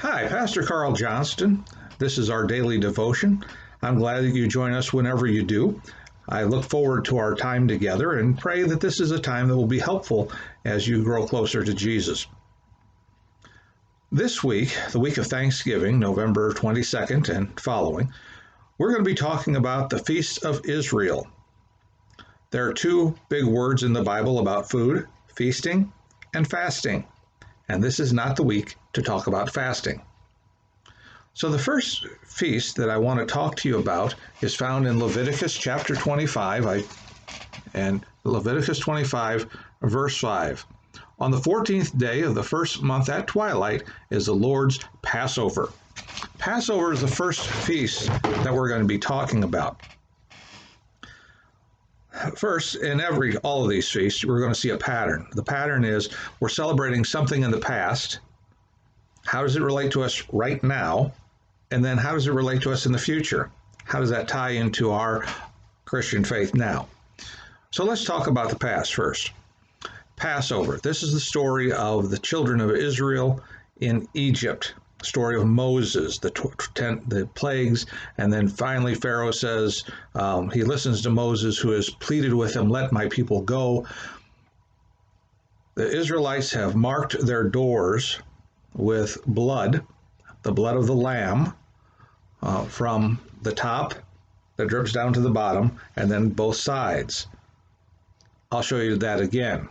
Hi, Pastor Carl Johnston. This is our daily devotion. I'm glad that you join us whenever you do. I look forward to our time together and pray that this is a time that will be helpful as you grow closer to Jesus. This week, the week of Thanksgiving, November 22nd and following, we're going to be talking about the Feast of Israel. There are two big words in the Bible about food, feasting and fasting. And this is not the week to talk about fasting. So the first feast that I want to talk to you about is found in Leviticus chapter 25, and Leviticus 25, verse 5. On the 14th day of the first month at twilight is the Lord's Passover. Passover is the first feast that we're going to be talking about. First, in all of these feasts, we're going to see a pattern. The pattern is we're celebrating something in the past. How does it relate to us right now? And then how does it relate to us in the future? How does that tie into our Christian faith now? So let's talk about the past first. Passover. This is the story of the children of Israel in Egypt. Story of Moses, the plagues, and then finally Pharaoh says, he listens to Moses, who has pleaded with him, let my people go. The Israelites have marked their doors with blood, the blood of the lamb, from the top that drips down to the bottom, and then both sides. I'll show you that again.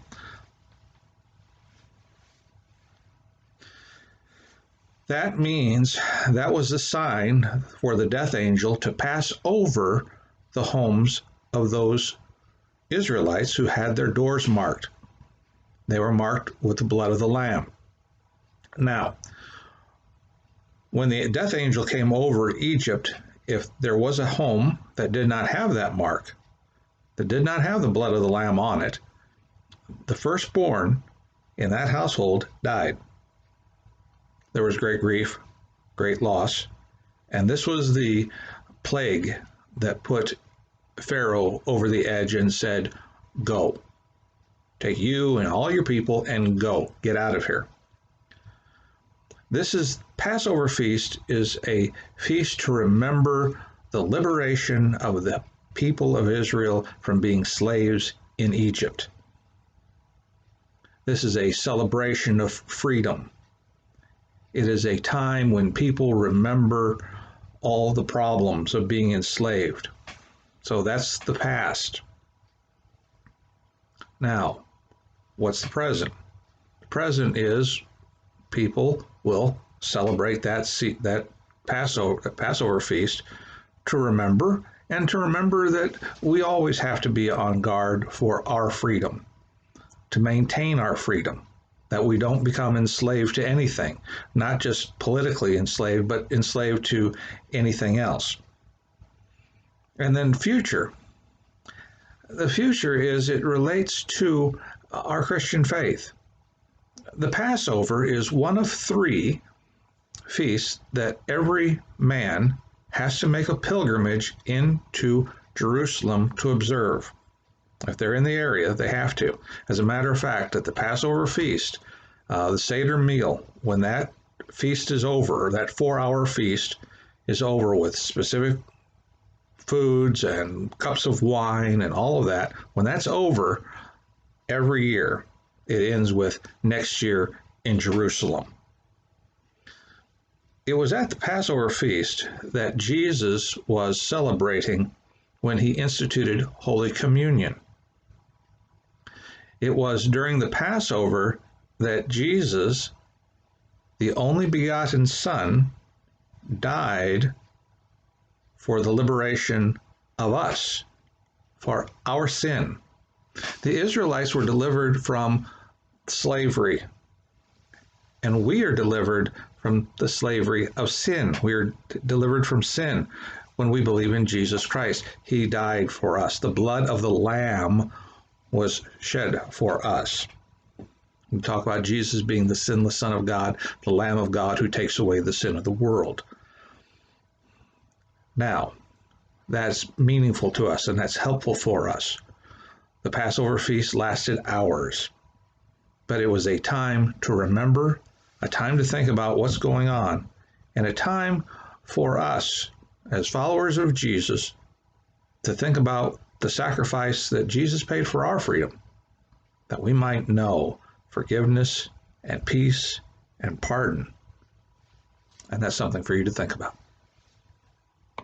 That means that was the sign for the death angel to pass over the homes of those Israelites who had their doors marked. They were marked with the blood of the Lamb. Now, when the death angel came over Egypt, if there was a home that did not have that mark, that did not have the blood of the Lamb on it, the firstborn in that household died. There was great grief, great loss, and this was the plague that put Pharaoh over the edge and said, go. Take you and all your people and go. Get out of here. Passover feast is a feast to remember the liberation of the people of Israel from being slaves in Egypt. This is a celebration of freedom. It is a time when people remember all the problems of being enslaved. So that's the past. Now, what's the present? The present is people will celebrate that Passover feast to remember, and to remember that we always have to be on guard for our freedom, to maintain our freedom, that we don't become enslaved to anything, not just politically enslaved, but enslaved to anything else. And then future. The future it relates to our Christian faith. The Passover is one of three feasts that every man has to make a pilgrimage into Jerusalem to observe. If they're in the area, they have to. As a matter of fact, at the Passover feast, the Seder meal, when that feast is over, or that 4-hour feast is over with specific foods and cups of wine and all of that, when that's over, every year it ends with next year in Jerusalem. It was at the Passover feast that Jesus was celebrating when he instituted Holy Communion. It was during the Passover that Jesus, the only begotten Son, died for the liberation of us, for our sin. The Israelites were delivered from slavery, and we are delivered from the slavery of sin. We are delivered from sin when we believe in Jesus Christ. He died for us. The blood of the Lamb was shed for us. We talk about Jesus being the sinless Son of God, the Lamb of God who takes away the sin of the world. Now, that's meaningful to us and that's helpful for us. The Passover feast lasted hours, but it was a time to remember, a time to think about what's going on, and a time for us as followers of Jesus to think about the sacrifice that Jesus paid for our freedom, that we might know forgiveness and peace and pardon. And that's something for you to think about.